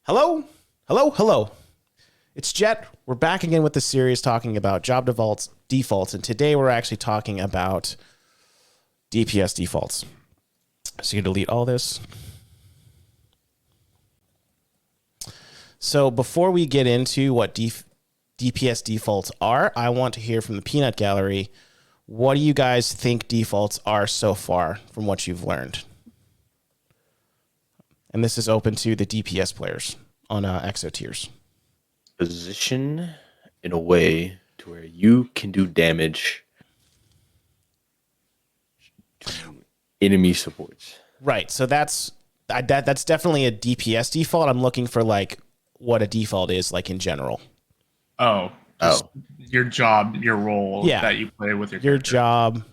Hello? Hello? Hello. It's Jet. We're back again with the series talking about job defaults, and today we're actually talking about DPS defaults. So you can delete all this. So before we get into what DPS defaults are, I want to hear from the Peanut Gallery. What do you guys think defaults are so far from what you've learned? And this is open to the DPS players on EXO tiers. Position in a way to where you can do damage to enemy supports. Right. So that's definitely a DPS default. I'm looking for like what a default is like in general. Just your job, your role that you play with your character. Job,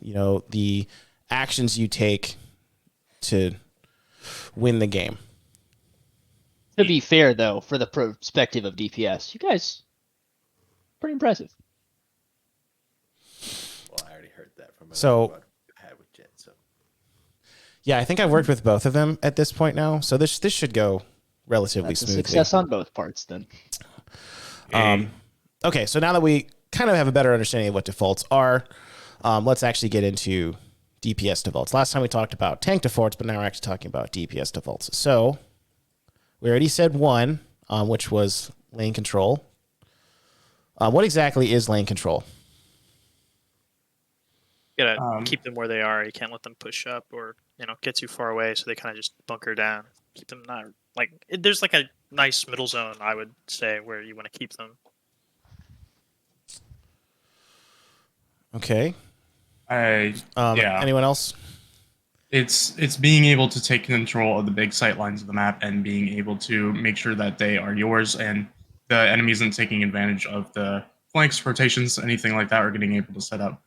the actions you take to win the game. To be fair, though, for the perspective of DPS, you guys, pretty impressive. Well, I already heard that from with Jet. So yeah, I think I've worked with both of them at this point now, so this should go relatively smoothly. Success on both parts, then. Okay, so now that we kind of have a better understanding of what defaults are, let's actually get into DPS defaults. Last time we talked about tank defaults, but now we're actually talking about DPS defaults. So we already said one, which was lane control. What exactly is lane control? You gotta keep them where they are. You can't let them push up or get too far away, so they kind of just bunker down. Keep them not there's like a nice middle zone, I would say, where you want to keep them. Okay. Yeah. Anyone else? It's being able to take control of the big sight lines of the map and being able to make sure that they are yours and the enemy isn't taking advantage of the flanks, rotations, anything like that, or getting able to set up.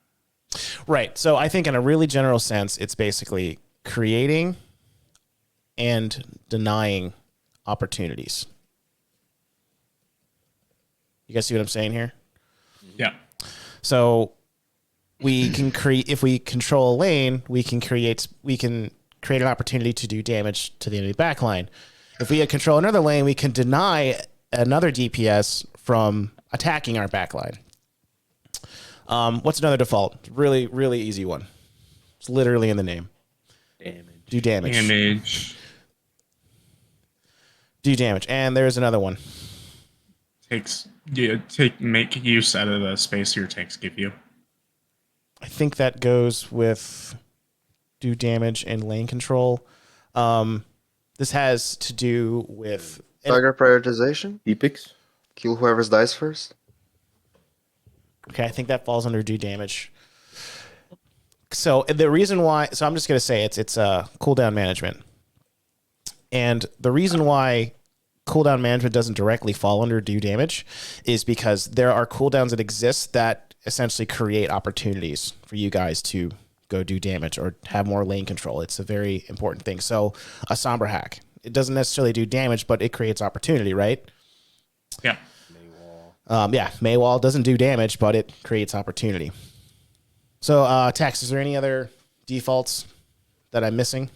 Right. So I think in a really general sense, it's basically creating and denying opportunities. You guys see what I'm saying here? Yeah. So we can create, if we control a lane, we can create an opportunity to do damage to the enemy backline. If we control another lane, we can deny another DPS from attacking our backline. What's another default? Really, really easy one. It's literally in the name. damage. Do damage. Do damage. And there's another one. Make use out of the space your tanks give you. I think that goes with do damage and lane control. This has to do with Target prioritization. Epics. Kill whoever's dies first. Okay, I think that falls under do damage. So the reason why, so I'm just gonna say it's cooldown management, and the reason why cooldown management doesn't directly fall under do damage is because there are cooldowns that exist that essentially create opportunities for you guys to go do damage or have more lane control. It's a very important thing. So a Sombra hack, it doesn't necessarily do damage, but it creates opportunity, right? Yeah. Maywall doesn't do damage, but it creates opportunity. So, Tex, is there any other defaults that I'm missing?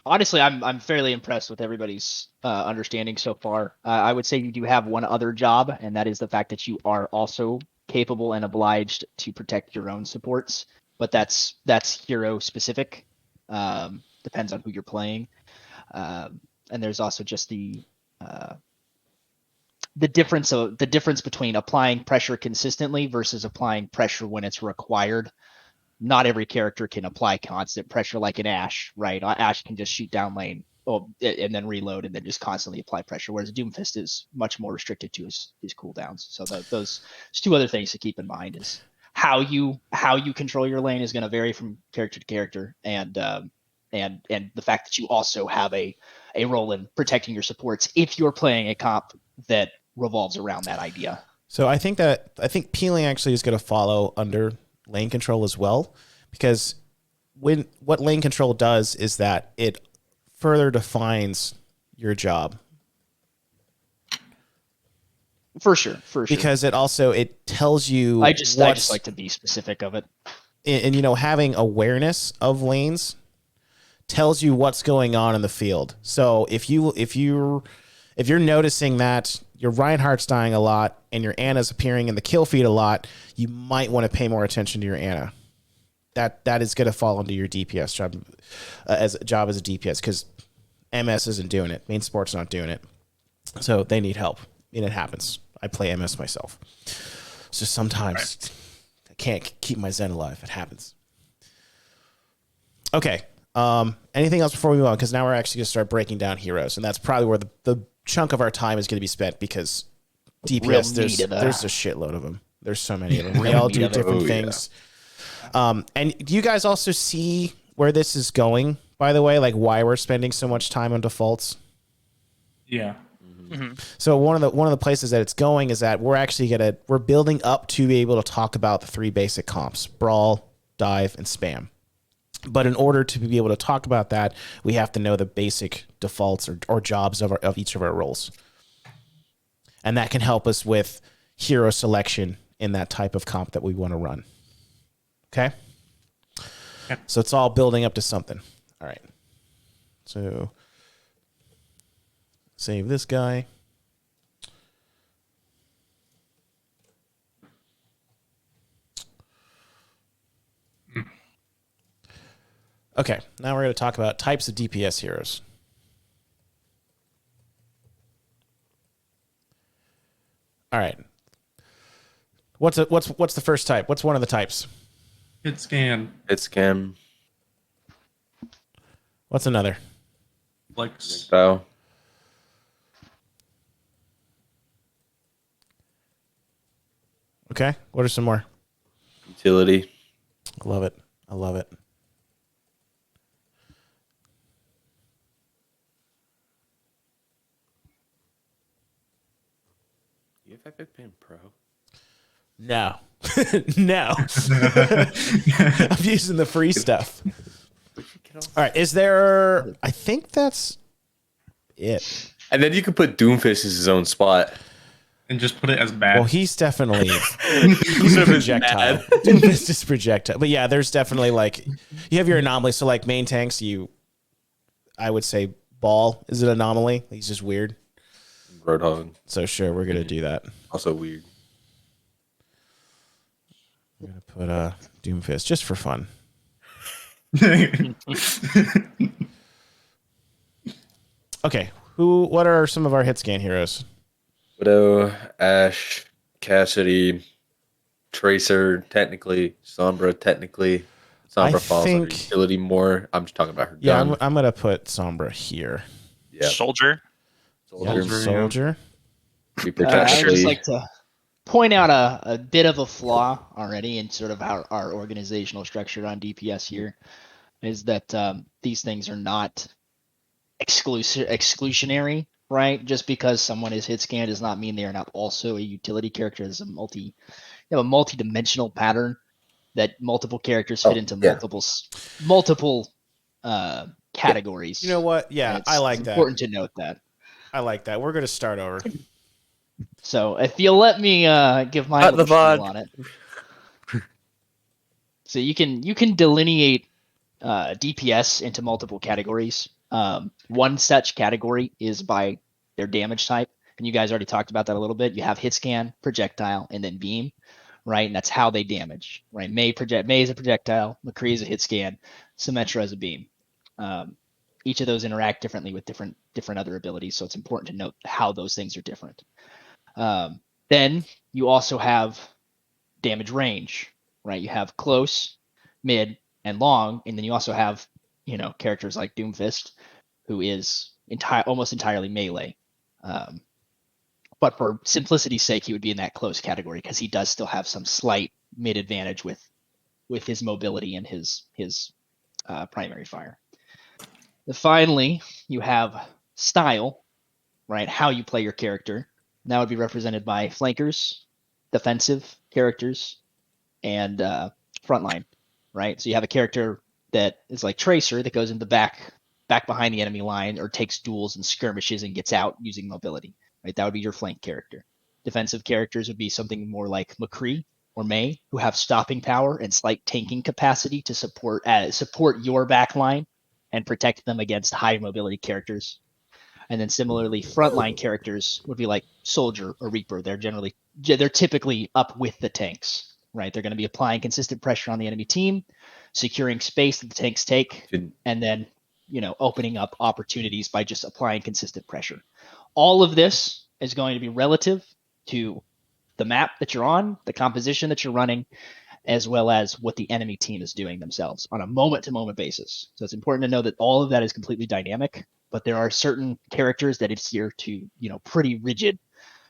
Honestly, I'm fairly impressed with everybody's understanding so far. I would say you do have one other job, and that is the fact that you are also capable and obliged to protect your own supports. But that's hero specific. Depends on who you're playing. And there's also just the difference between applying pressure consistently versus applying pressure when it's required. Not every character can apply constant pressure like an Ashe, right? Ashe can just shoot down lane and then reload and then just constantly apply pressure, whereas Doomfist is much more restricted to his cooldowns. So those two other things to keep in mind is how you control your lane is going to vary from character to character, and the fact that you also have a role in protecting your supports if you're playing a comp that revolves around that idea. So I think peeling actually is going to follow under lane control as well, because what lane control does is that it further defines your job. For sure. Because it tells you. I just like to be specific of it. And having awareness of lanes tells you what's going on in the field. So if you're noticing that your Reinhardt's dying a lot and your Anna's appearing in the kill feed a lot, you might want to pay more attention to your Anna. That is going to fall into your DPS job as a DPS, because MS isn't doing it. Main sport's not doing it. So they need help. And it happens. I play MS myself. So sometimes I can't keep my Zen alive. It happens. Okay. Anything else before we move on? Because now we're actually going to start breaking down heroes. And that's probably where the chunk of our time is going to be spent, because DPS, there's a shitload of them. There's so many of them. They all do different things. And do you guys also see where this is going, by the way? Like why we're spending so much time on defaults? Yeah. Mm-hmm. So one of the places that it's going is that we're building up to be able to talk about the 3 basic comps: brawl, dive, and spam. But in order to be able to talk about that, we have to know the basic defaults or jobs of each of our roles. And that can help us with hero selection in that type of comp that we want to run. Okay? Yep. So it's all building up to something. All right. So save this guy. Okay, now we're going to talk about types of DPS heroes. All right. What's the first type? What's one of the types? Hit scan. Hit scan. What's another? Flex. Style. Okay. What are some more? Utility. I love it. I love it. You have Epic Pin Pro. No. No. I'm using the free stuff. All right. Is there... I think that's it. And then you can put Doomfist as his own spot. And just put it as bad. Well, he's definitely... he's a projectile. Doomfist is projectile. But yeah, there's definitely like... You have your anomaly. So like main tanks, I would say Ball is an anomaly. He's just weird. Roadhog. So sure, we're going to do that. Also weird. We're going to put Doomfist just for fun. Okay, what are some of our hit scan heroes? Widow, Ash, Cassidy, Tracer, technically, Sombra, technically. Sombra falls under utility more. I'm just talking about her gun. Yeah, I'm going to put Sombra here. Yeah. Soldier. Soldier. Be I would just protectively. like to point out a bit of a flaw already in sort of our organizational structure on DPS here, is that these things are not exclusionary, right? Just because someone is hit scanned does not mean they are not also a utility character. There's you have a multi-dimensional pattern that multiple characters fit into multiple categories. You know what? Yeah, I like that. Important to note that. I like that. We're going to start over. So if you'll let me give my little spiel on it. So you can delineate DPS into multiple categories. One such category is by their damage type, and you guys already talked about that a little bit. You have hit scan, projectile, and then beam, right? And that's how they damage, right? May is a projectile, McCree is a hit scan, Symmetra is a beam. Each of those interact differently with different other abilities, so it's important to note how those things are different. Then you also have damage range, right? You have close, mid, and long, and then you also have characters like Doomfist, who is almost entirely melee. But for simplicity's sake, he would be in that close category because he does still have some slight mid advantage with his mobility and his primary fire. Finally, you have style, right? How you play your character. And that would be represented by flankers, defensive characters, and frontline, right? So you have a character that is like Tracer that goes in the back behind the enemy line, or takes duels and skirmishes and gets out using mobility, right? That would be your flank character. Defensive characters would be something more like McCree or May, who have stopping power and slight tanking capacity to support your back line, and protect them against high mobility characters. And then similarly, frontline characters would be like Soldier or Reaper. They're typically up with the tanks, right? They're going to be applying consistent pressure on the enemy team, securing space that the tanks take, and then opening up opportunities by just applying consistent pressure. All of this is going to be relative to the map that you're on, the composition that you're running, as well as what the enemy team is doing themselves on a moment-to-moment basis. So it's important to know that all of that is completely dynamic, but there are certain characters that adhere to, pretty rigid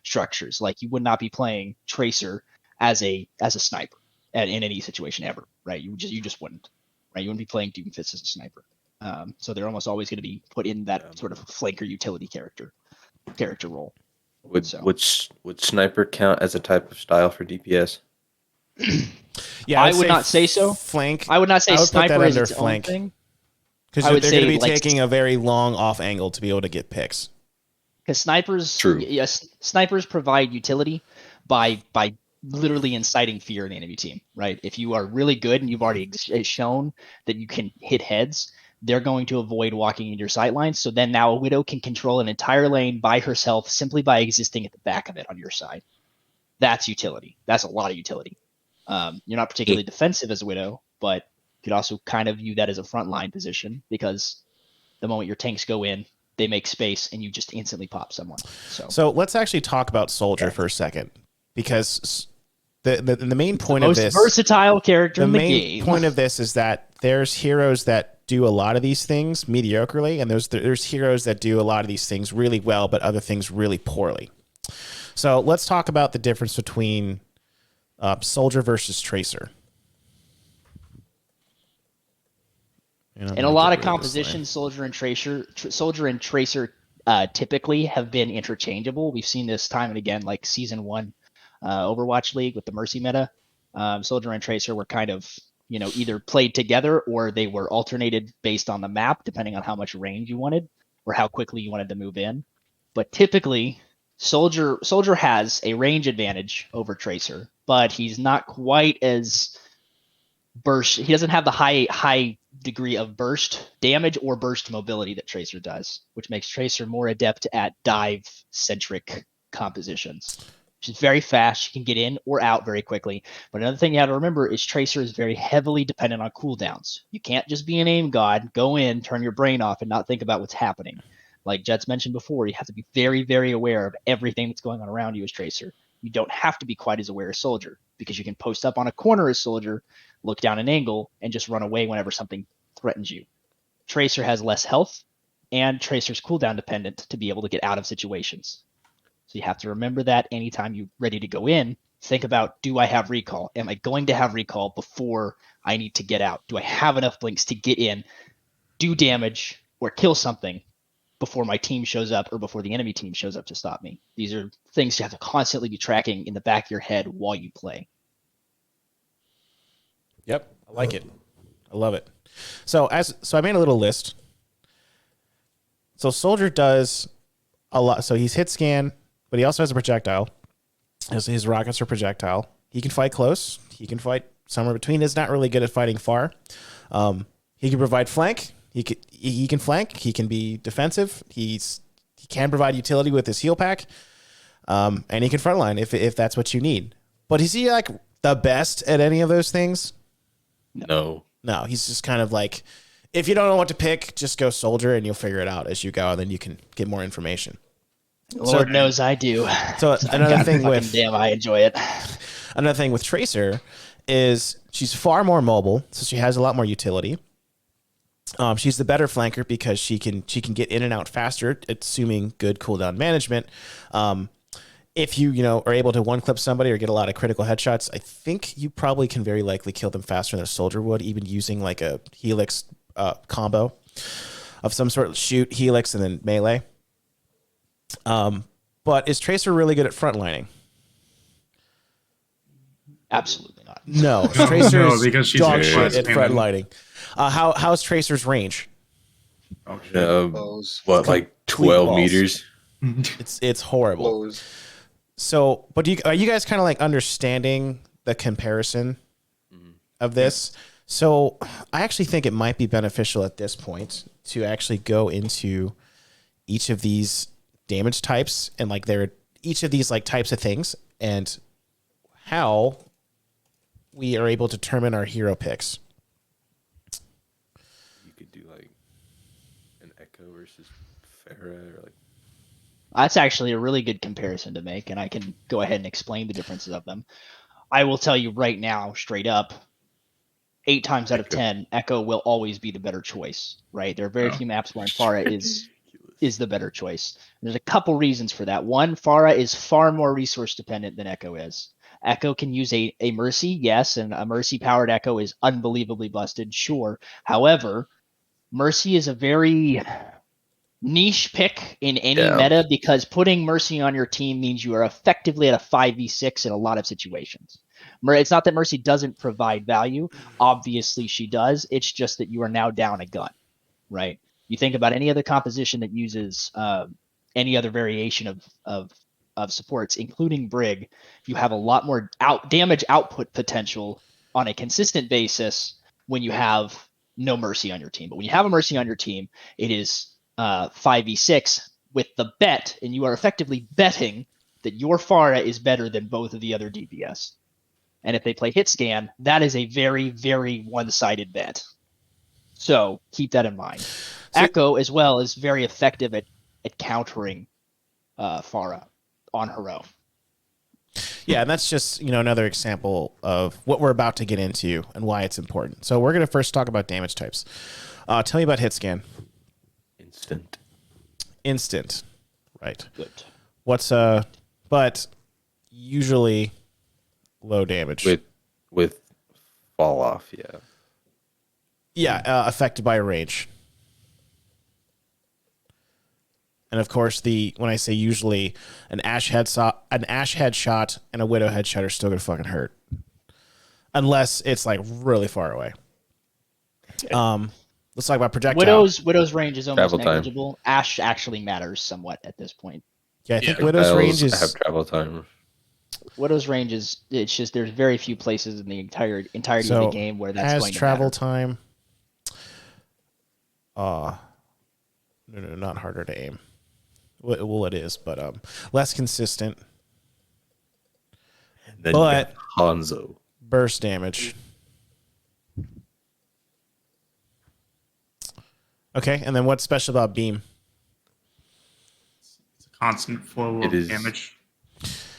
structures. Like you would not be playing Tracer as a sniper in any situation ever, right? You just wouldn't, right? You wouldn't be playing Doomfist as a sniper. So they're almost always going to be put in that sort of flanker utility character role. Would sniper count as a type of style for DPS? Yeah, I would not say so. Flank. I would not say I would sniper put that is under its flank. own thing. Because I they're would going to say, be like, taking a very long off angle to be able to get picks. Because snipers, True. yes, snipers provide utility by literally inciting fear in the enemy team, right? If you are really good and you've already shown that you can hit heads, they're going to avoid walking into your sight lines. So then now a Widow can control an entire lane by herself simply by existing at the back of it on your side. That's utility. That's a lot of utility. You're not particularly defensive as a Widow, but you could also kind of view that as a frontline position because the moment your tanks go in, they make space and you just instantly pop someone. So let's actually talk about Soldier for a second, because the main point of this, most versatile character in the game. The main point of this is that there's heroes that do a lot of these things mediocrely, and there's heroes that do a lot of these things really well, but other things really poorly. So let's talk about the difference between Soldier versus Tracer. In a lot of compositions, Soldier and Tracer typically have been interchangeable. We've seen this time and again, like Season 1 Overwatch League with the Mercy meta. Soldier and Tracer were kind of, either played together or they were alternated based on the map, depending on how much range you wanted or how quickly you wanted to move in. But typically, Soldier has a range advantage over Tracer, but he's not quite as burst. He doesn't have the high degree of burst damage or burst mobility that Tracer does, which makes Tracer more adept at dive-centric compositions. She's very fast. She can get in or out very quickly. But another thing you have to remember is Tracer is very heavily dependent on cooldowns. You can't just be an aim god, go in, turn your brain off, and not think about what's happening. Like Jets mentioned before, you have to be very, very aware of everything that's going on around you as Tracer. You don't have to be quite as aware as Soldier, because you can post up on a corner as Soldier, look down an angle, and just run away whenever something threatens you. Tracer has less health, and Tracer's cooldown dependent to be able to get out of situations. So you have to remember that anytime you're ready to go in, think about, do I have recall? Am I going to have recall before I need to get out? Do I have enough blinks to get in, do damage, or kill something before my team shows up or before the enemy team shows up to stop me? These are things you have to constantly be tracking in the back of your head while you play. Yep, I like it. I love it. So I made a little list. So Soldier does a lot. So he's hit scan, but he also has a projectile. His rockets are projectile. He can fight close. He can fight somewhere between. He's not really good at fighting far. He can provide flank. He can flank. He can be defensive. He can provide utility with his heal pack. And he can frontline if that's what you need. But is he like the best at any of those things? No. No, he's just kind of like, if you don't know what to pick, just go Soldier and you'll figure it out as you go, and then you can get more information. Lord knows I do. So another thing with damn, I enjoy it. Another thing with Tracer is she's far more mobile, so she has a lot more utility. She's the better flanker because she can get in and out faster, assuming good cooldown management. If you are able to one clip somebody or get a lot of critical headshots, I think you probably can very likely kill them faster than a Soldier would, even using like a Helix combo of some sort. Shoot, Helix, and then melee. But is Tracer really good at frontlining? Absolutely not. No, Tracer is because she's dog shit at fast frontlining. How's Tracer's range? Like 12 balls. meters? It's horrible. Blows. So, but are you guys kind of like understanding the comparison of this? So I actually think it might be beneficial at this point to actually go into each of these damage types and like each of these like types of things and how we are able to determine our hero picks. You could do like an Echo versus Pharah, or like That's actually a really good comparison to make, and I can go ahead and explain the differences of them. I will tell you right now, straight up, 8 times out of Echo. 10, Echo will always be the better choice, right? There are very few maps where Pharah is the better choice. And there's a couple reasons for that. One, Pharah is far more resource dependent than Echo is. Echo can use a Mercy, yes, and a Mercy powered Echo is unbelievably busted, sure. However, Mercy is a very niche pick in any Yeah. meta because putting Mercy on your team means you are effectively at a 5v6 in a lot of situations. It's not that Mercy doesn't provide value. Obviously, she does. It's just that you are now down a gun, right? You think about any other composition that uses any other variation of supports, including Brig, you have a lot more damage output potential on a consistent basis when you have no Mercy on your team. But when you have a Mercy on your team, it is 5v6 with the bet, and you are effectively betting that your Pharah is better than both of the other DPS. And if they play hit scan, that is a very, very one-sided bet. So keep that in mind. Echo, as well, is very effective at countering Pharah on her own. Yeah, and that's just, another example of what we're about to get into and why it's important. So we're going to first talk about damage types. Tell me about hit scan. Instant. Right. Good. But usually low damage. With fall off, yeah. Yeah, affected by range. And of course, when I say usually, an Ash headshot and a Widow headshot are still gonna fucking hurt, unless it's like really far away. Let's talk about projectile. Widow's range is almost Travel time. negligible. Ash actually matters somewhat at this point. Yeah, I think Widow's range is have travel time. Widow's range is, it's just there's very few places in the entirety so of the game where that's has going to travel matter. time. No, not harder to aim. Well, it is, but less consistent. And then But Hanzo. burst damage. Okay, and then what's special about beam? It's a constant flow It of is- damage.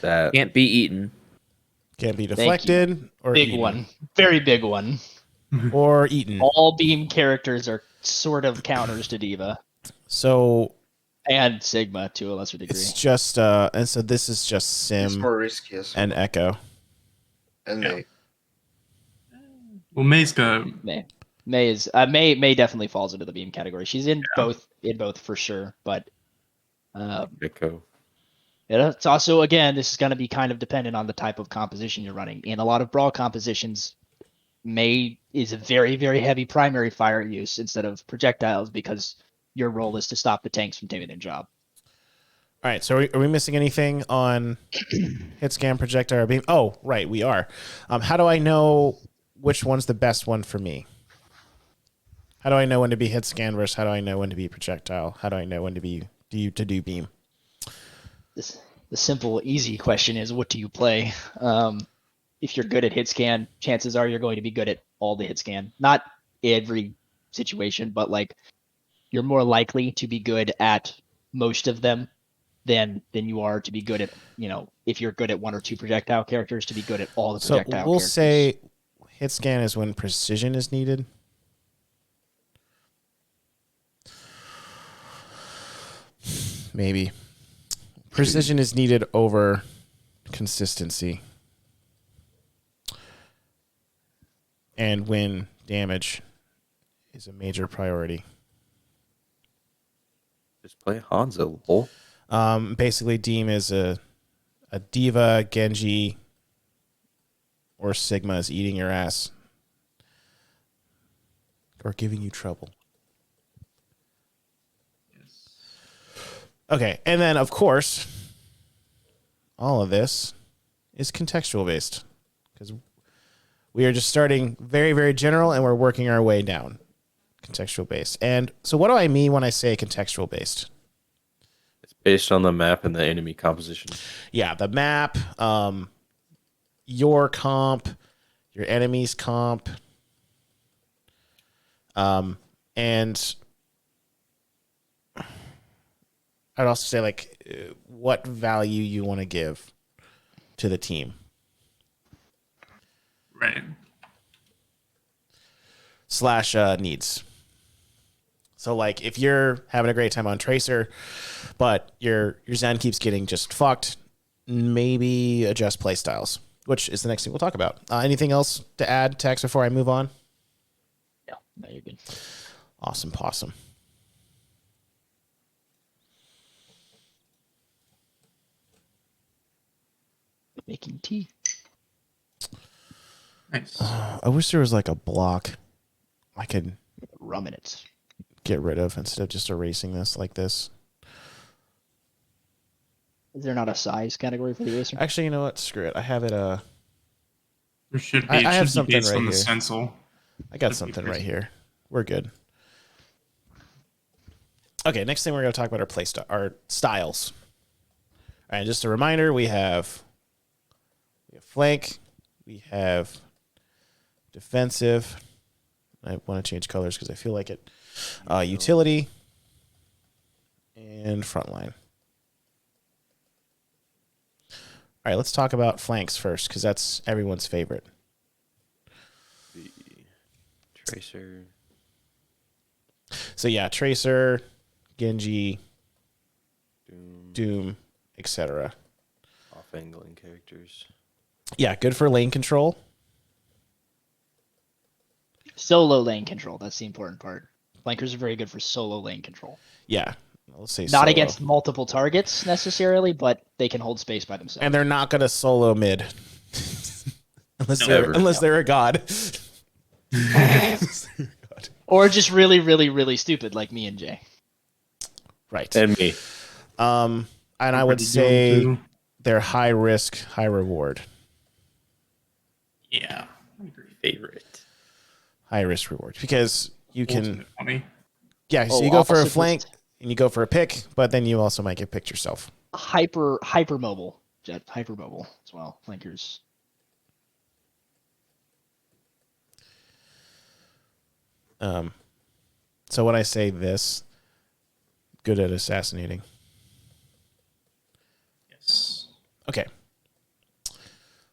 That Can't be eaten. Can't be deflected or Big eaten. one. Very big one. Or eaten. All beam characters are sort of counters to Diva. So And Sigma to a lesser degree. it's just and so this is just It's Sim more risky as well. and Echo. And Yeah. they Well, May's got May is May definitely falls into the beam category. She's in both for sure, but Echo. it's also, again, this is going to be kind of dependent on the type of composition you're running. In a lot of brawl compositions, May is a very, very heavy primary fire use instead of projectiles because your role is to stop the tanks from doing their job. All right, so are we missing anything on hit scan, projectile, or beam? Oh, right, we are. How do I know which one's the best one for me? How do I know when to be hit scan versus how do I know when to be projectile? How do I know when to do beam? The simple, easy question is, what do you play? If you're good at hit scan, chances are you're going to be good at all the hit scan. Not every situation, but like you're more likely to be good at most of them than you are to be good at, if you're good at one or two projectile characters, to be good at all the So projectile we'll characters. say hit scan is when precision is needed. Maybe. Precision is needed over consistency. And when damage is a major priority. Just play Hanzo, lol. Basically, Deem is a Diva, Genji, or Sigma is eating your ass. Or giving you trouble. Okay, and then, of course, all of this is contextual based. Because We are just starting very, very general, and we're working our way down. Contextual based. And so what do I mean when I say contextual based? It's based on the map and the enemy composition. Yeah, the map, your comp, your enemy's comp, and I'd also say like what value you want to give to the team. Right. / needs. So like if you're having a great time on Tracer, but your Zen keeps getting just fucked, maybe adjust play styles, which is the next thing we'll talk about. Anything else to add, Tex, before I move on? No, you're good. Awesome possum. Making tea. Nice. I wish there was like a block I could Rum in it. get rid of instead of just erasing this like this. Is there not a size category for the eraser? Actually, you know what? Screw it. I have it. There should be. I It have should something be based right on the here. stencil. I got Should be something pretty- right here. We're good. Okay, next thing we're going to talk about our styles. All right, just a reminder, we have flank, we have defensive. I want to change colors because I feel like it. Utility and frontline. All right, let's talk about flanks first because that's everyone's favorite. The Tracer. So yeah, Tracer, Genji, Doom. Doom, etc. Off-angling characters. Yeah, good for lane control. Solo lane control. That's the important part. Flankers are very good for solo lane control. Yeah, let's say Not solo. against multiple targets necessarily, but they can hold space by themselves. And they're not going to solo mid. unless Never. they're a god. Or just really, really, really stupid like me and Jay. Right. And me. And I would Pretty say good, too. they're high risk, high reward. Yeah. I agree. Favorite. High risk reward. Because you can Ultimate funny. yeah, so Oh, you go for a also flank just and you go for a pick, but then you also might get picked yourself. hyper mobile. Jet hyper mobile as well. Flankers. So when I say this, good at assassinating. Yes. Okay.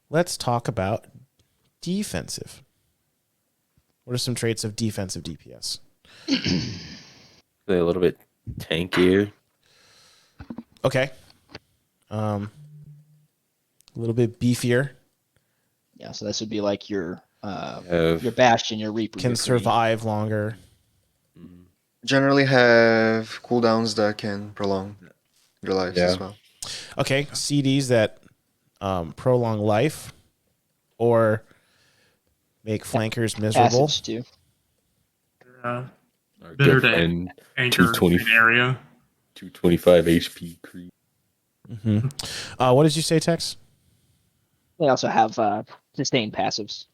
Let's talk about defensive. What are some traits of defensive DPS? They're a little bit tankier. Okay. A little bit beefier. Yeah, so this would be like your Have Bastion, your Reaper. Can your Kree. survive longer. Generally have cooldowns that can prolong their lives Yeah. as well. Okay, CDs that prolong life or make flankers miserable. Passives too. Uh, our Better good to friend anchor 220. an area. 225 HP creep. What did you say, Tex? They also have sustained passives.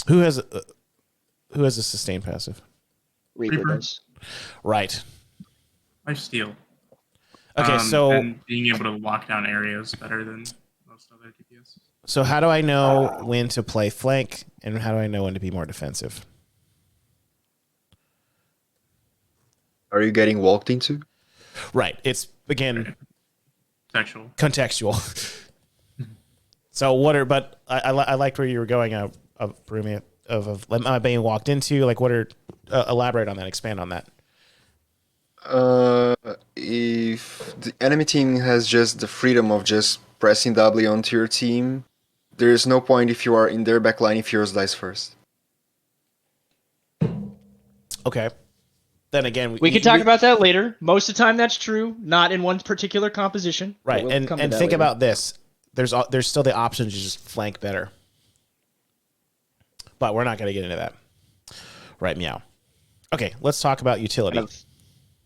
Who has a sustained passive? Reaper Reaper. does. Right. Lifesteal. Okay, so and being able to lock down areas better than most other DPS. so how do I know when to play flank and how do I know when to be more defensive? Are you getting walked into? Right. It's again Sexual. contextual. So what are but I liked where you were going of Brumi of am I being walked into? Like what are elaborate on that, expand on that. If the enemy team has just the freedom of just pressing W onto your team, there's no point if you are in their backline if yours dies first. Okay. Then again, We can talk about that later. Most of the time, that's true. Not in one particular composition. but right. we'll and come to and that think later. about this. There's still the option to just flank better, but we're not going to get into that. Right, meow. Okay, let's talk about utility. Kind of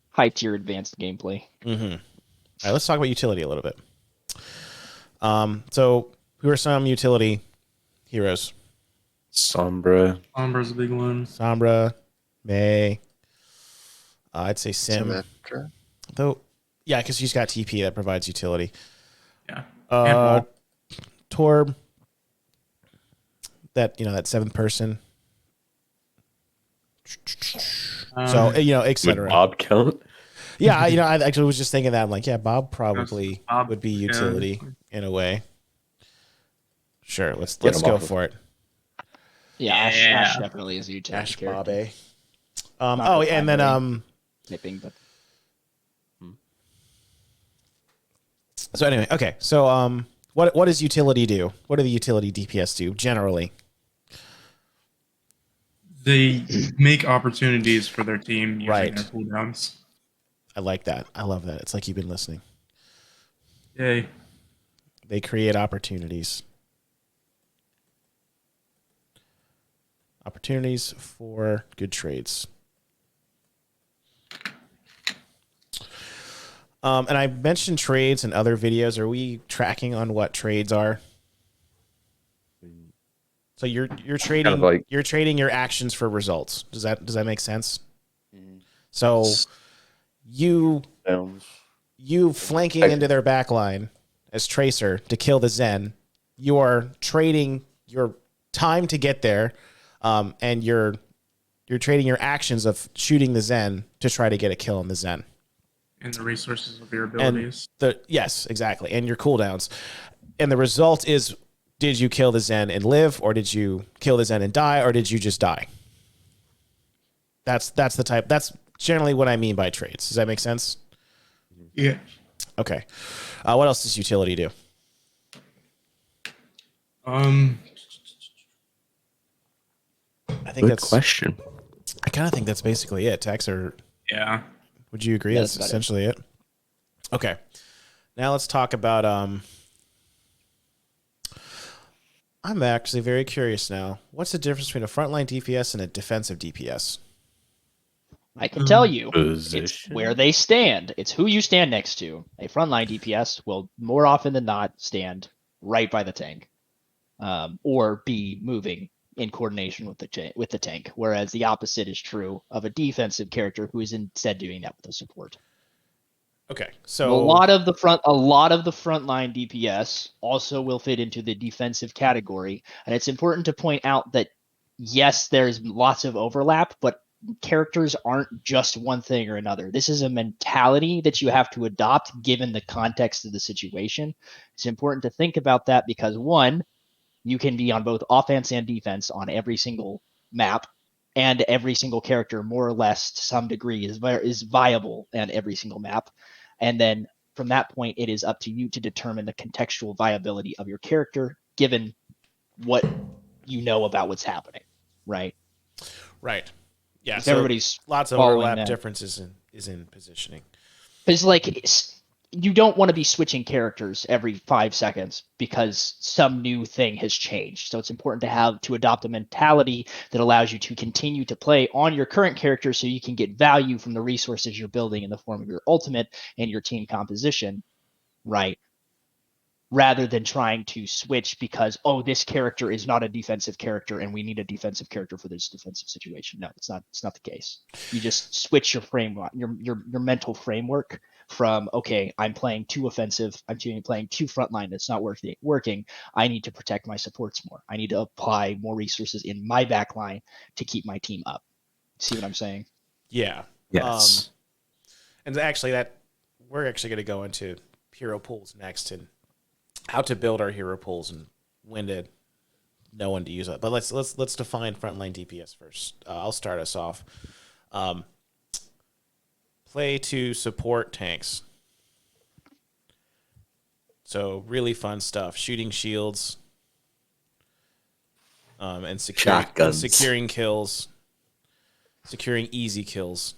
high tier advanced gameplay. All right, let's talk about utility a little bit. So who are some utility heroes? Sombra. Sombra's a big one. Sombra, May. I'd say Sim. Symmetra. Though, yeah, because she's got TP that provides utility. Yeah. And Wall. Torb. That that 7th person. So Would etc. Bob count? Yeah, I actually was just thinking that. I'm like, yeah, Bob probably Bob, would be yeah. utility in a way. Sure, let's Get him go off of- for it. Yeah, Ash Yeah. definitely is a utility Ash character. Bob, eh? Not Oh, the and then primary Typing, but so anyway, okay. So what does utility do? What do the utility DPS do generally? They make opportunities for their team using Right. their cooldowns. I like that. I love that. It's like you've been listening. Yay. They create opportunities. Opportunities for good trades. And I mentioned trades in other videos. Are we tracking on what trades are? So you're trading Kind of like- you're trading your actions for results. Does that make sense? So you flanking into their backline as Tracer to kill the Zen, you are trading your time to get there, and you're trading your actions of shooting the Zen to try to get a kill on the Zen. And the resources of your abilities. Yes, exactly. And your cooldowns. And the result is, did you kill the Zen and live, or did you kill the Zen and die, or did you just die? That's the type. That's generally what I mean by trades. Does that make sense? Yeah. Okay. What else does utility do? Um. I think Good that's question. I kind of think that's basically it. Tex, or Yeah. would you agree Yeah, that's that's about essentially it? Okay. Now let's talk about I'm actually very curious now. What's the difference between a frontline DPS and a defensive DPS? I can tell you, it's Position. where they stand. It's who you stand next to. A frontline DPS will more often than not stand right by the tank, or be moving in coordination with the tank. Whereas the opposite is true of a defensive character who is instead doing that with the support. Okay. So So a lot of the frontline DPS also will fit into the defensive category, and it's important to point out that yes, there's lots of overlap, but characters aren't just one thing or another. This is a mentality that you have to adopt given the context of the situation. It's important to think about that because one, you can be on both offense and defense on every single map, and every single character, more or less to some degree, is viable on every single map. And then from that point, it is up to you to determine the contextual viability of your character given what you know about what's happening, right? right. Yeah. If So everybody's lots of following overlap that. differences is in positioning. It's like you don't want to be switching characters every 5 seconds because some new thing has changed. So it's important to adopt a mentality that allows you to continue to play on your current character so you can get value from the resources you're building in the form of your ultimate and your team composition, right? Rather than trying to switch because, oh, this character is not a defensive character and we need a defensive character for this defensive situation. No, it's not the case. You just switch your framework, your mental framework from, okay, I'm playing too offensive, I'm playing too frontline, it's not working. I need to protect my supports more. I need to apply more resources in my backline to keep my team up. See what I'm saying? Yeah. Yes. And actually, we're actually going to go into hero pools next and how to build our hero pools and when to know when to use it. But let's define frontline DPS first. I'll start us off. Play to support tanks. So really fun stuff. Shooting shields. And Shotguns. securing kills. Securing easy kills.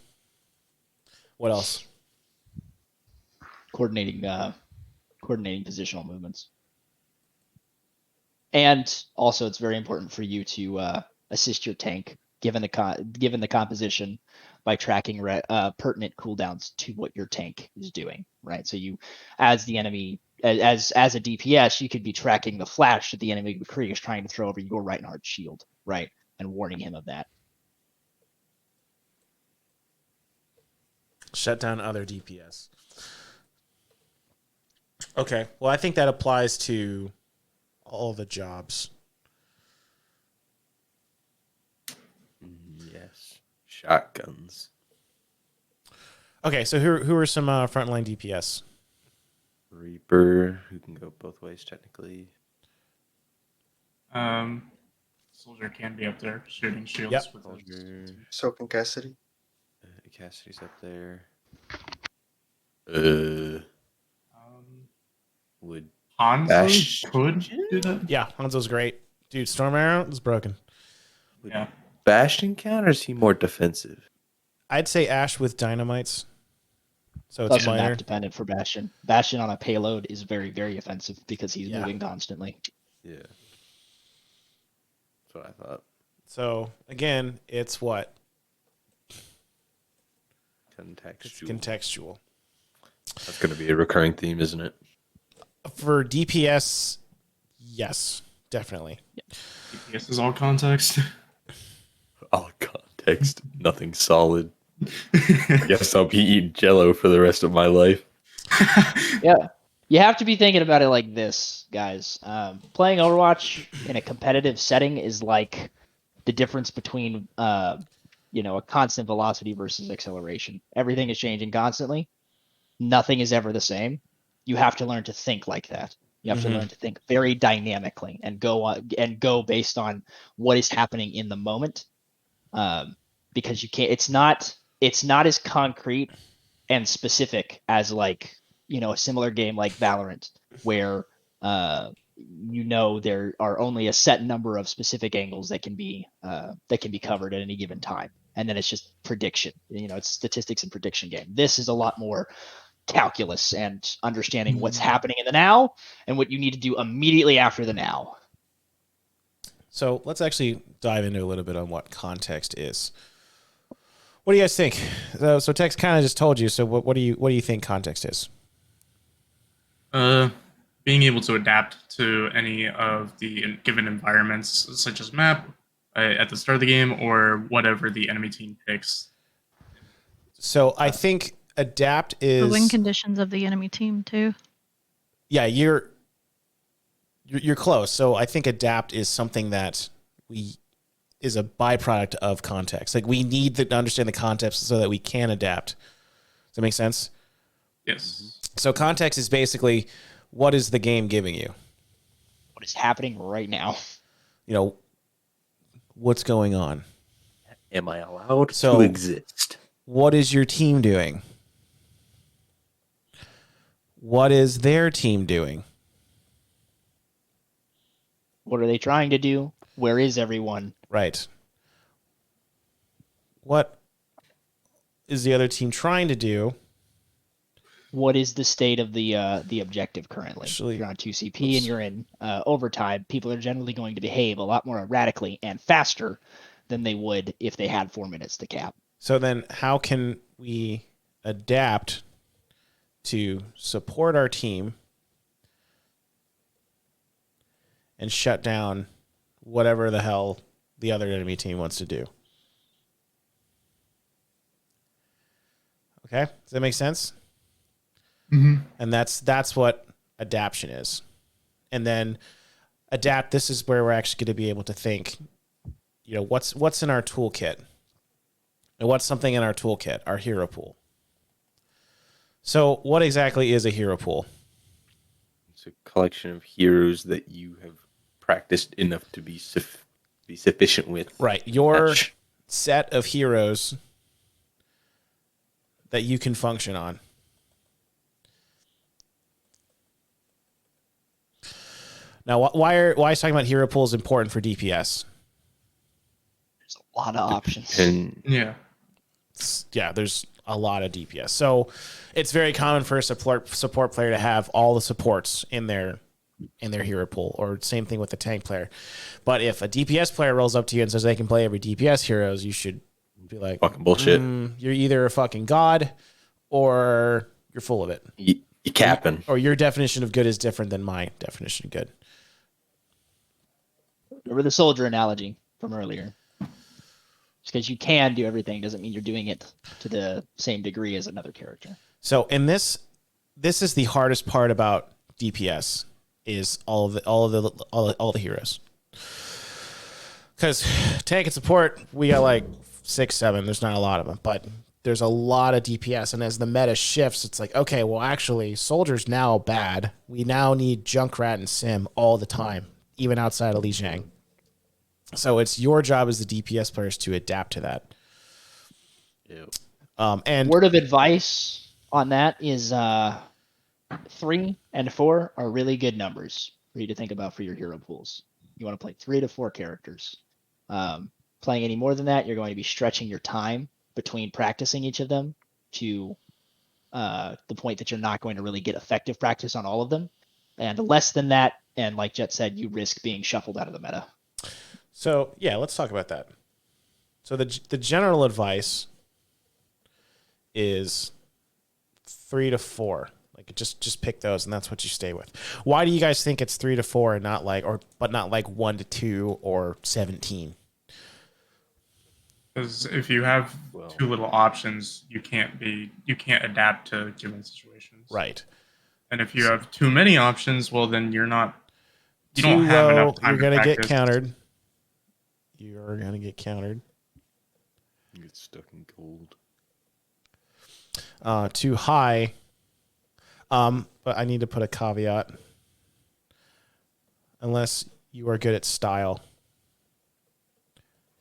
What else? Coordinating positional movements. And also, it's very important for you to assist your tank, given the composition, by tracking pertinent cooldowns to what your tank is doing. Right. So you, as the enemy, as a DPS, you could be tracking the flash that the enemy is trying to throw over your right and hard shield. right, and warning him of that. Shut down other DPS. Okay. Well, I think that applies to all the jobs. Yes. Shotguns. Okay, so who are some frontline DPS? Reaper, who can go both ways technically. Soldier can be up there shooting shields Yep. with Soldier. So can Cassidy. Cassidy's up there. Would Hanzo Bash- could do that. Yeah, Hanzo's great. Dude, Storm Arrow is broken. would Yeah. Bastion count, or is he more defensive? I'd say Ash with dynamites. So it's Also minor. map dependent for Bastion. Bastion on a payload is very, very offensive because he's Yeah. moving constantly. Yeah. That's what I thought. So again, it's what? Contextual. It's contextual. That's going to be a recurring theme, isn't it? For DPS, yes, definitely. DPS is all context. All context, nothing solid. Guess I'll be eating Jello for the rest of my life. Yeah. You have to be thinking about it like this, guys. Playing Overwatch in a competitive setting is like the difference between, a constant velocity versus acceleration. Everything is changing constantly. Nothing is ever the same. You have to learn to think like that. You have to learn to think very dynamically and go based on what is happening in the moment. Because you can't. It's not as concrete and specific as like a similar game like Valorant, where there are only a set number of specific angles that can be covered at any given time, and then it's just prediction. It's statistics and prediction game. This is a lot more calculus and understanding what's happening in the now and what you need to do immediately after the now. So let's actually dive into a little bit on what context is. What do you guys think? So Tex kind of just told you. So what do you think context is? Being able to adapt to any of the given environments, such as map at the start of the game or whatever the enemy team picks. So I think adapt is The win conditions of the enemy team too. Yeah, you're close. So I think adapt is something that is a byproduct of context. Like we need to understand the context so that we can adapt. Does that make sense? Yes. So context is basically what is the game giving you? What is happening right now? What's going on? Am I allowed So- to exist? What is your team doing? What is their team doing? What are they trying to do? Where is everyone? Right. What is the other team trying to do? What is the state of the objective currently? Actually- if you're on 2CP and you're in overtime, people are generally going to behave a lot more erratically and faster than they would if they had 4 minutes to cap. So then how can we adapt to support our team and shut down whatever the hell the other enemy team wants to do? Okay? Does that make sense? Mm-hmm. And that's what adaption is. And then adapt, this is where we're actually going to be able to think, what's in our toolkit? And what's something in our toolkit? Our hero pool. So what exactly is a hero pool? It's a collection of heroes that you have practiced enough to be sufficient with. Right. Your Match. set of heroes that you can function on. Now, why is talking about hero pools important for DPS? There's a lot of options. And Yeah. Yeah, there's a lot of DPS. So it's very common for a support player to have all the supports in their hero pool, or same thing with the tank player. But if a DPS player rolls up to you and says they can play every DPS heroes, you should be like, fucking bullshit. You're either a fucking god or you're full of it. You capping. Or your definition of good is different than my definition of good. Remember the soldier analogy. from earlier. Just because you can do everything doesn't mean you're doing it to the same degree as another character. So in this is the hardest part about DPS is all the heroes. Because tank and support, we got like 6, 7. There's not a lot of them, but there's a lot of DPS. And as the meta shifts, it's like, okay, well, actually, soldier's now bad. We now need Junkrat and Sim all the time, even outside of Lijiang. So it's your job as the DPS players to adapt to that. Ew. And word of advice on that is 3 and 4 are really good numbers for you to think about for your hero pools. You want to play 3 to 4 characters. Playing any more than that, you're going to be stretching your time between practicing each of them to the point that you're not going to really get effective practice on all of them. And less than that, and like Jet said, you risk being shuffled out of the meta. so, yeah, let's talk about that. So the general advice is 3 to 4. Like just pick those, and that's what you stay with. Why do you guys think it's 3 to 4 and not like 1 to 2 or 17? Because if you have too little options, you can't adapt to given situations. Right. And if you have too many options, well, then you don't Too have low, enough time. you're gonna to get practice. countered. You're gonna get countered. You get stuck in gold. Too high. But I need to put a caveat. Unless you are good at style.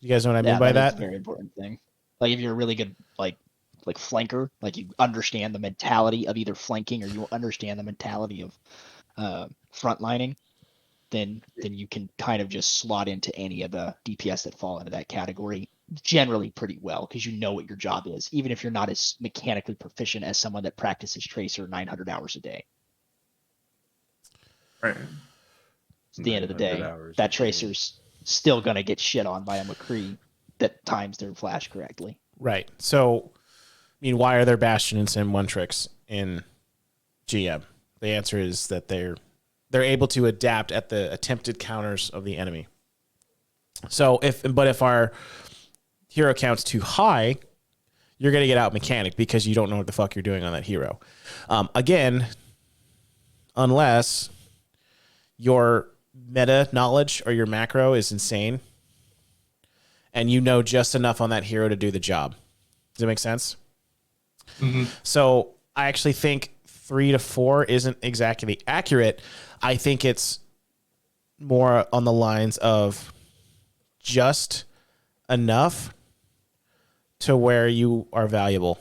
You guys know what I mean by That's that? a very important thing. Like if you're a really good like flanker, like you understand the mentality of either flanking or you understand the mentality of frontlining, then you can kind of just slot into any of the DPS that fall into that category generally pretty well because you know what your job is, even if you're not as mechanically proficient as someone that practices Tracer 900 hours a day. Right. At the end of the 900 day, hours a that day. Tracer's still going to get shit on by a McCree that times their flash correctly. Right. So, I mean, why are there Bastion and Sim 1 tricks in GM? The answer is that they're able to adapt at the attempted counters of the enemy. So if our hero count's too high, you're going to get out mechanic because you don't know what the fuck you're doing on that hero. Again, unless your meta knowledge or your macro is insane and you know just enough on that hero to do the job. Does that make sense? Mm-hmm. So I actually think 3 to 4 isn't exactly accurate. I think it's more on the lines of just enough to where you are valuable.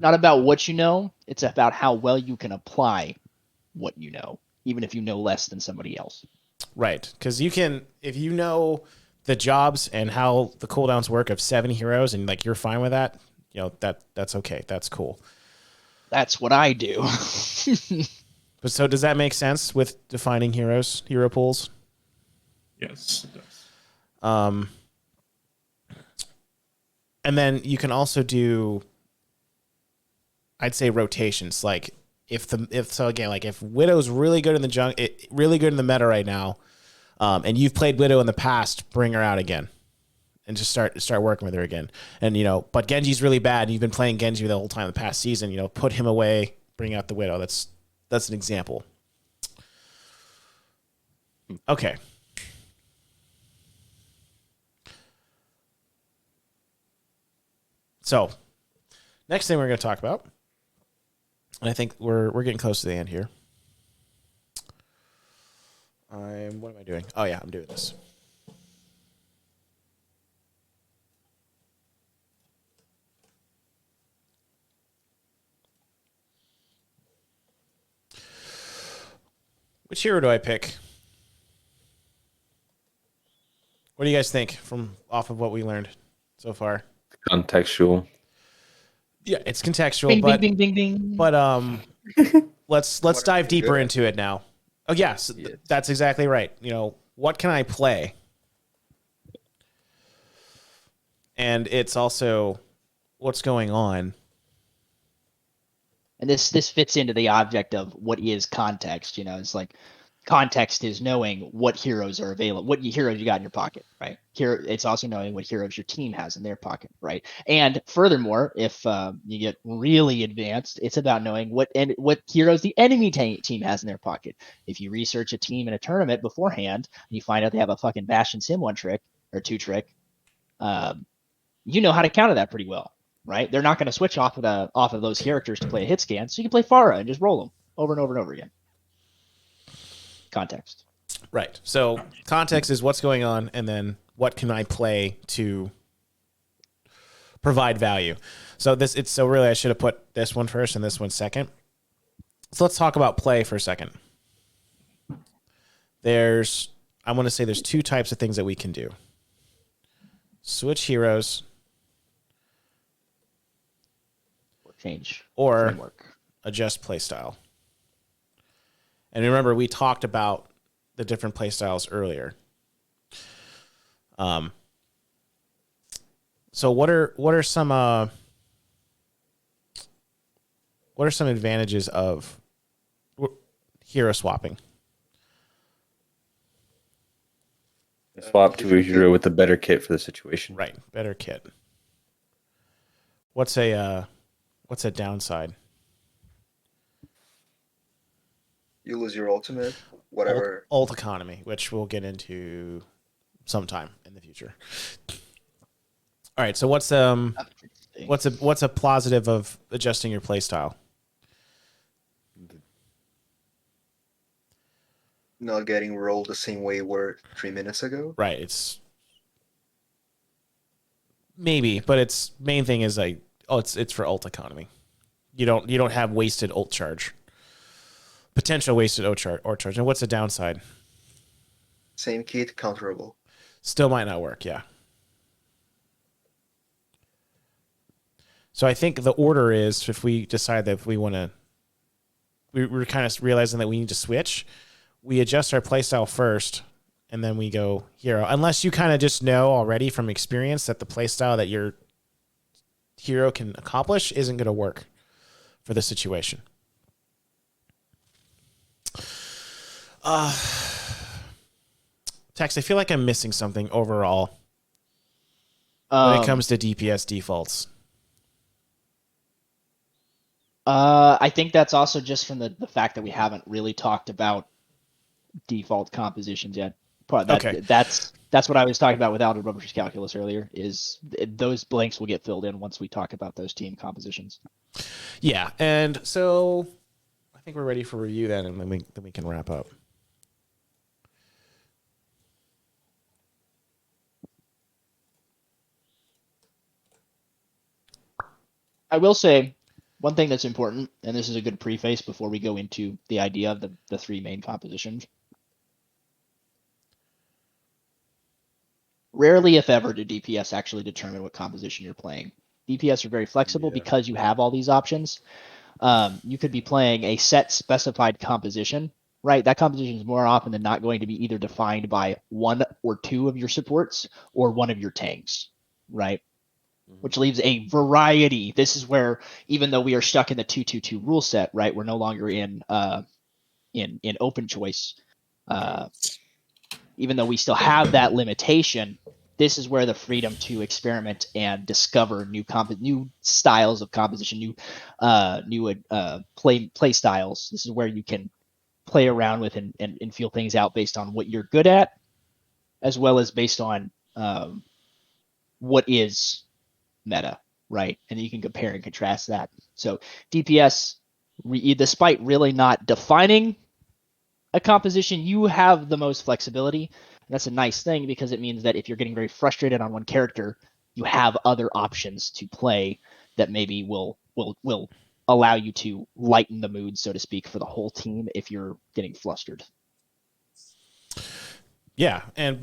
Not about what you know, it's about how well you can apply what you know, even if you know less than somebody else. Right. Because you can, if you know the jobs and how the cooldowns work of 7 heroes and like you're fine with that, you know, that's okay. That's cool. That's what I do. But so does that make sense with defining hero pools? Yes, it does. And then you can also do, I'd say, rotations. Like if Widow's really good in the really good in the meta right now, and you've played Widow in the past, bring her out again, and just start working with her again. And but Genji's really bad. And you've been playing Genji the whole time the past season. Put him away, bring out the Widow. That's an example. Okay. So, next thing we're going to talk about, and I think we're getting close to the end here. What am I doing? Oh yeah, I'm doing this. Which hero do I pick? What do you guys think off of what we learned so far? Contextual. Yeah, it's contextual, Bing, but bing, bing, bing, bing. but let's dive deeper into it now. Oh yes, that's exactly right. What can I play? And it's also what's going on. And this fits into the object of what is context. It's like Context is knowing what heroes are available, what heroes you got in your pocket, right? Here, it's also knowing what heroes your team has in their pocket, right? And furthermore, if you get really advanced, it's about knowing what heroes the enemy team has in their pocket. If you research a team in a tournament beforehand, and you find out they have a fucking Bash and Sim 1-trick or 2-trick, you know how to counter that pretty well, right? They're not going to switch off of those characters to play a hit scan, so you can play Pharah and just roll them over and over and over again. Context. Right. So context is what's going on, and then what can I play to provide value. So really I should have put this one first and this one second. So let's talk about play for a second. I want to say there's two types of things that we can do. Switch heroes Change or framework. Adjust playstyle. And remember, we talked about the different playstyles earlier. So what are some advantages of hero swapping? Swap to a hero with a better kit for the situation. Right, better kit. What's a downside? You lose your ultimate, whatever. Ult economy, which we'll get into sometime in the future. All right, so what's a positive of adjusting your playstyle? Not getting rolled the same way you were 3 minutes ago. Right, it's maybe, but its main thing is like, it's for ult economy. You don't have wasted ult charge. Potential wasted ult charge. And what's the downside? Same kit, counterable. Still might not work, yeah. So I think the order is, if we decide that if we want to, we're kind of realizing that we need to switch, we adjust our playstyle first, and then we go hero. Unless you kind of just know already from experience that the playstyle that your hero can accomplish isn't going to work for the situation. Tex, I feel like I'm missing something overall when it comes to DPS defaults. I think that's also just from the fact that we haven't really talked about default compositions yet. Okay. That's what I was talking about with Algebra versus Calculus earlier, is those blanks will get filled in once we talk about those team compositions. Yeah, and so I think we're ready for review then, and then we can wrap up. I will say one thing that's important, and this is a good preface before we go into the idea of the three main compositions. Rarely, if ever, do DPS actually determine what composition you're playing. DPS are very flexible because you have all these options. You could be playing a set specified composition, right? That composition is more often than not going to be either defined by one or two of your supports or one of your tanks, right? Which leaves a variety. This is where, even though we are stuck in the 2-2-2 rule set, right? We're no longer in open choice. Even though we still have that limitation, this is where the freedom to experiment and discover new styles of composition, new play styles. This is where you can play around with and feel things out based on what you're good at, as well as based on what is meta, right? And you can compare and contrast that. So DPS, despite really not defining a composition, you have the most flexibility. And that's a nice thing, because it means that if you're getting very frustrated on one character, you have other options to play that maybe will allow you to lighten the mood, so to speak, for the whole team if you're getting flustered. Yeah, and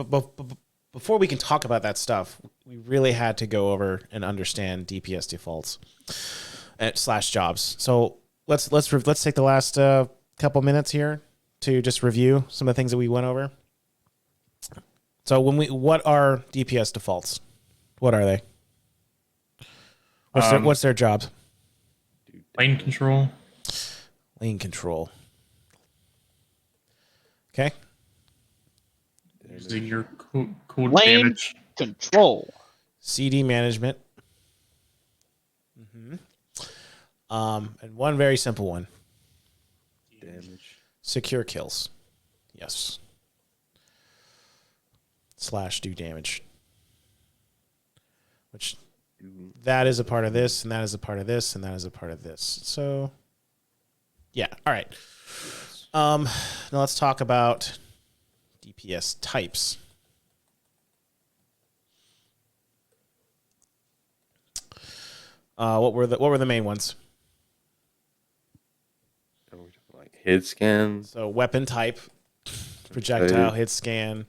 before we can talk about that stuff, we really had to go over and understand DPS defaults / jobs. So let's take the last couple minutes here to just review some of the things that we went over. So what are DPS defaults? What are they? What's their jobs? Lane control. Lane control. Okay. Using your code Lane damage. control. CD management. And one very simple one. Damage. Secure kills. Yes. / do damage. Which that is a part of this, and that is a part of this, and that is a part of this. So yeah. All right. Now let's talk about DPS types. What were the main ones? Like hit scans. So weapon type, projectile, hit scan,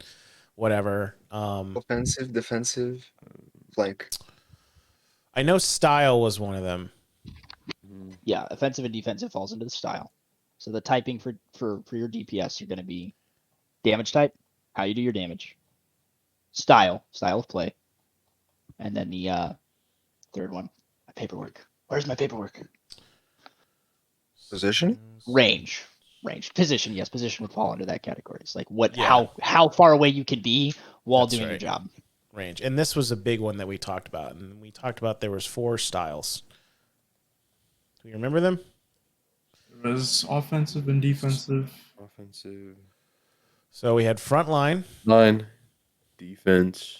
whatever. Offensive, defensive, flank. I know style was one of them. Yeah, offensive and defensive falls into the style. So the typing for your DPS are going to be damage type, how you do your damage, style of play, and then the third one, my paperwork. Where's my paperwork? Position? Range. Position, yes, position would fall under that category. It's like Yeah. how far away you can be while That's doing your right. job. Range. And this was a big one that we talked about. And we talked about there was 4 styles. Do you remember them? It was offensive and defensive. Offensive. So we had front line. Line. Defense.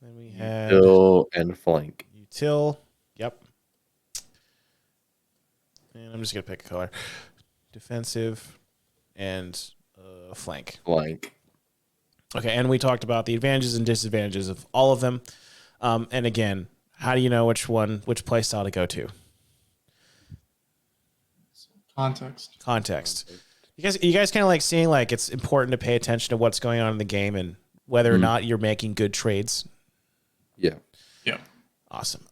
Then we had Util and flank. util. Yep. And I'm just going to pick a color. Defensive and flank. Flank. Okay, and we talked about the advantages and disadvantages of all of them. And again, how do you know which play style to go to? Context. You guys kind of like seeing like it's important to pay attention to what's going on in the game and whether or not you're making good trades. Yeah. Yeah. Awesome.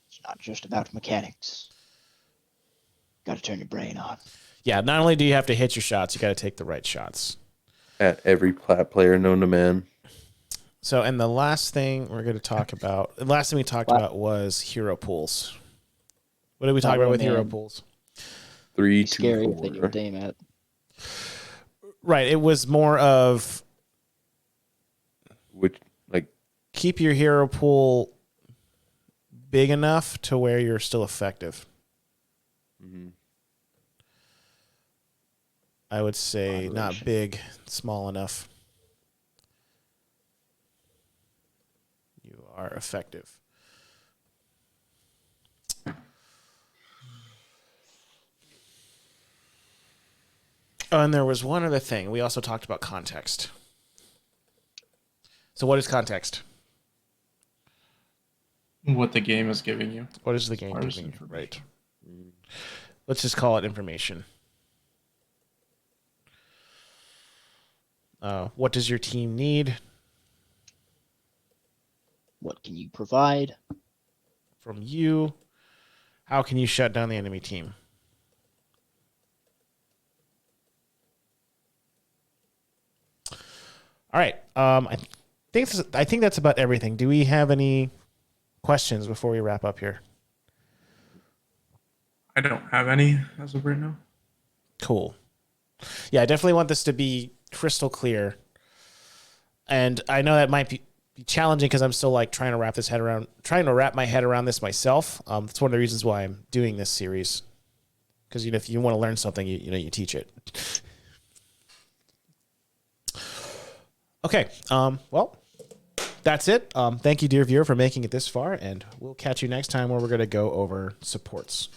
It's not just about mechanics. Got to turn your brain on. Yeah, not only do you have to hit your shots, you got to take the right shots. At every plat player known to man. So, and the last thing we talked about was hero pools. What did we talk about with hero pools? 3, 2, Scary 4. if they knew what they meant. Right. It was more of Which, like, keep your hero pool big enough to where you're still effective. I would say not big, small enough. You are effective. Oh, and there was one other thing. We also talked about context. So what is context? What the game is giving you. What is the game giving you? Right. Let's just call it information. What does your team need? What can you provide? From you. How can you shut down the enemy team? All right. I think that's about everything. Do we have any questions before we wrap up here? I don't have any as of right now. Cool. Yeah, I definitely want this to be crystal clear. And I know that might be challenging because I'm still like trying to wrap my head around this myself. That's one of the reasons why I'm doing this series. Because if you want to learn something, you teach it. Okay. Well, that's it. Thank you, dear viewer, for making it this far, and we'll catch you next time where we're going to go over supports.